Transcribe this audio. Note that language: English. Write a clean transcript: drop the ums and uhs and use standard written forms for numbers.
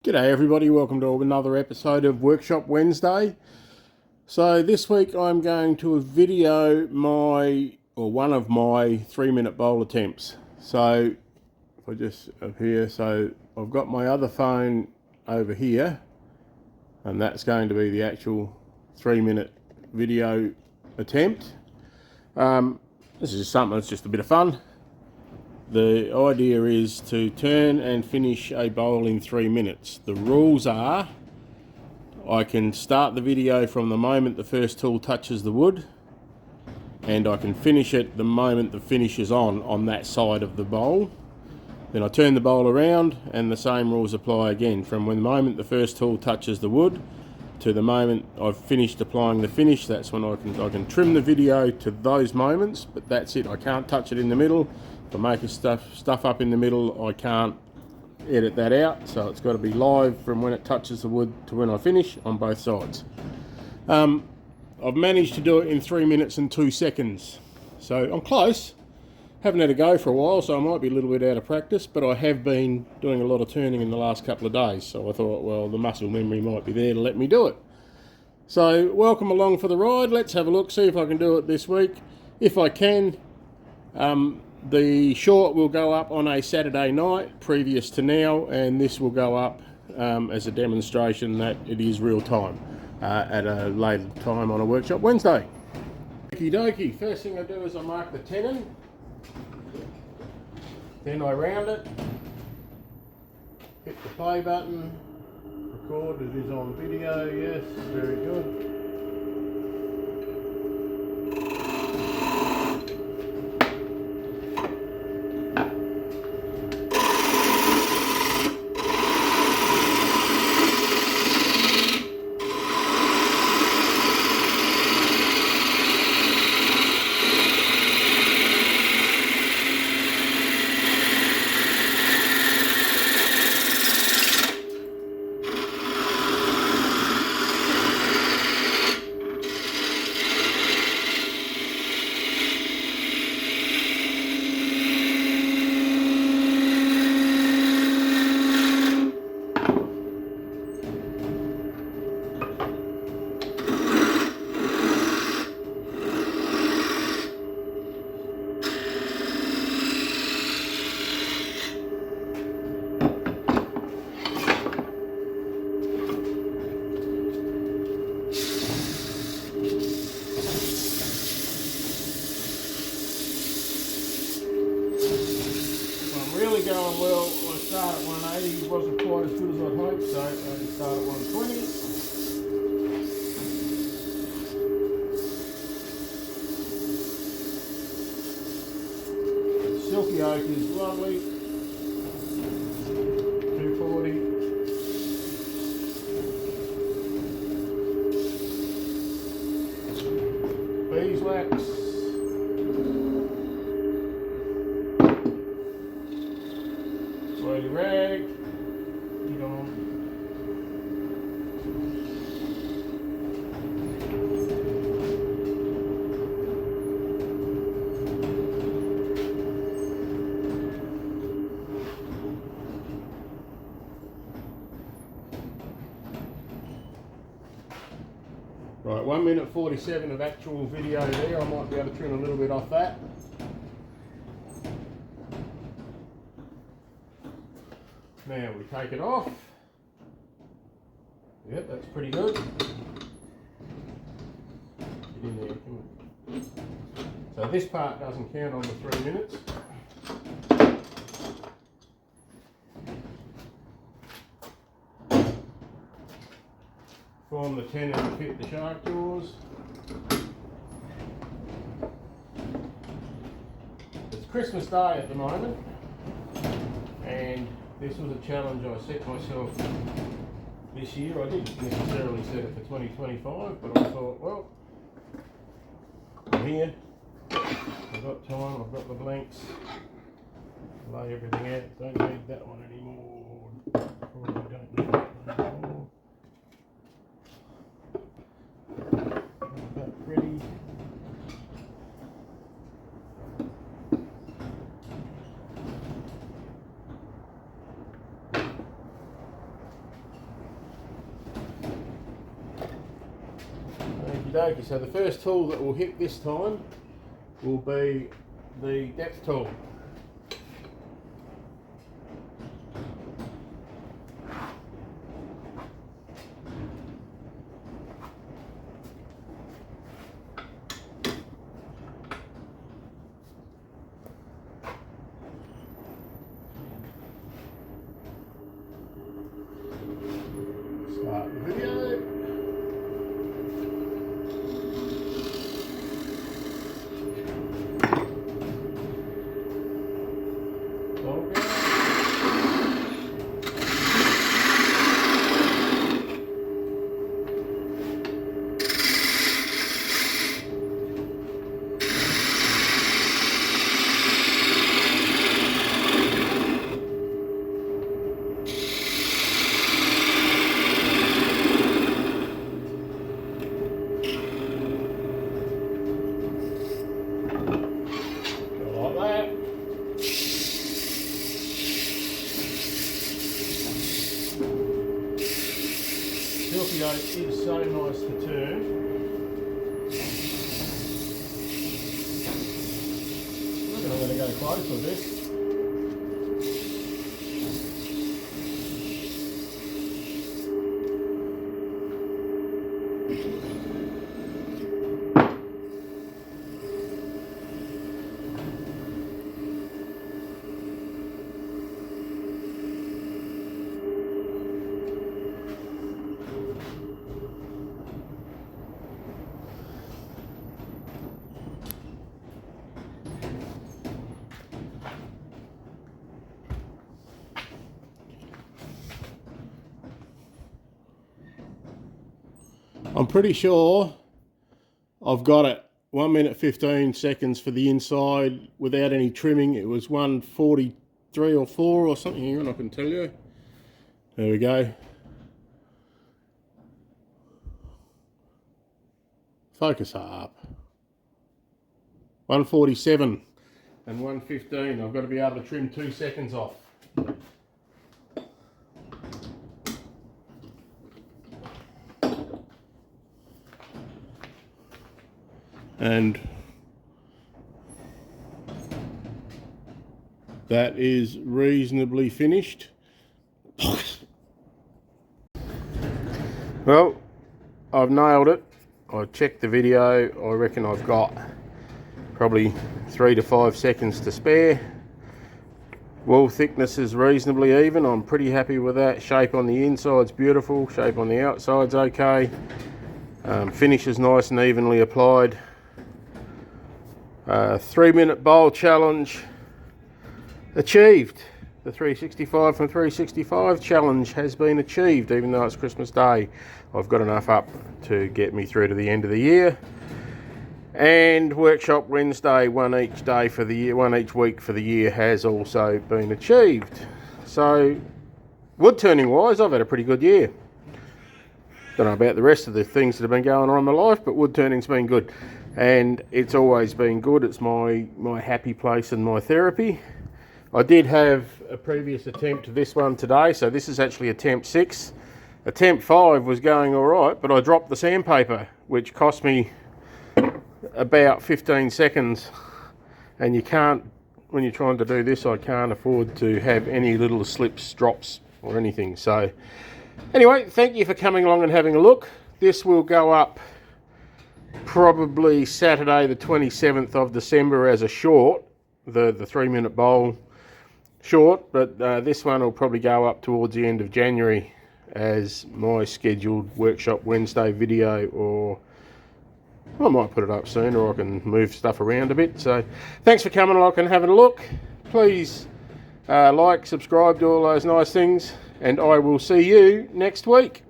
G'day everybody, welcome to another episode of Workshop Wednesday. So this week I'm going to video one of my 3-minute bowl attempts. So if I just up here, so I've got my other phone over here and that's going to be the actual 3-minute video attempt. This is something that's just a bit of fun. The idea is to turn and finish a bowl in 3 minutes. The rules are I can start the video from the moment the first tool touches the wood, and I can finish it the moment the finish is on that side of the bowl. Then I turn the bowl around and the same rules apply again. From the moment the first tool touches the wood to the moment I've finished applying the finish, that's when I can trim the video to those moments, but that's it. I can't touch it in the middle. If I'm making stuff up in the middle, I can't edit that out, so it's got to be live from when it touches the wood to when I finish on both sides. I've managed to do it in 3 minutes and 2 seconds, so I'm close. Haven't had a go for a while, so I might be a little bit out of practice, but I have been doing a lot of turning in the last couple of days, so I thought, well, the muscle memory might be there to let me do it. So welcome along for the ride. Let's have a look, see if I can do it this week. If I can, the short will go up on a Saturday night previous to now, and this will go up as a demonstration that it is real time at a later time on a Workshop Wednesday. Okie dokie, first thing I do is I mark the tenon, then I round it, hit the play button, record, it is on video, yes, very good. Going well. I started at 180, wasn't quite as good as I'd hoped, so I had to start at 120. Silky oak is lovely. 240. Beeswax. Slowly rag, heat on. Right, 1 minute 47 of actual video there. I might be able to trim a little bit off that. Now we take it off. Yep, that's pretty good. Get in there, come on. So this part doesn't count on the 3 minutes. Form the tenon to fit the shark jaws. It's Christmas Day at the moment, and this was a challenge I set myself this year. I didn't necessarily set it for 2025, but I thought, well, I'm here, I've got time, I've got the blanks, lay everything out, don't need that one anymore, probably don't need that one anymore. About ready. Okie dokie, so the first tool that will hit this time will be the depth tool. Start the video. Silky oak is so nice to turn. I reckon I'm going to go close with this. I'm pretty sure I've got it 1 minute 15 seconds for the inside without any trimming. It was 1:43 or 4 or something. Hang on, I can tell you. There we go. Focus up. 1:47 and 1:15. I've got to be able to trim 2 seconds off. And that is reasonably finished. Well, I've nailed it. I checked the video. I reckon I've got probably 3 to 5 seconds to spare. Wall thickness is reasonably even. I'm pretty happy with that. Shape on the inside's beautiful. Shape on the outside's okay. Finish is nice and evenly applied. 3-minute bowl challenge achieved. The 365 from 365 challenge has been achieved, even though it's Christmas Day. I've got enough up to get me through to the end of the year. And Workshop Wednesday, one each day for the year, one each week for the year, has also been achieved. So wood turning wise, I've had a pretty good year. Don't know about the rest of the things that have been going on in my life, but wood turning's been good. And it's always been good. It's my happy place and my therapy. I did have a previous attempt to this one today, so this is actually attempt 6. Attempt 5 was going all right, but I dropped the sandpaper, which cost me about 15 seconds. And you can't, when you're trying to do this, I can't afford to have any little slips, drops or anything. So anyway, thank you for coming along and having a look. This will go up probably Saturday the 27th of December as a short, the 3-minute bowl short, but this one will probably go up towards the end of January as my scheduled Workshop Wednesday video, or I might put it up soon, or I can move stuff around a bit. So thanks for coming along and having a look. Please like, subscribe, do all those nice things, and I will see you next week.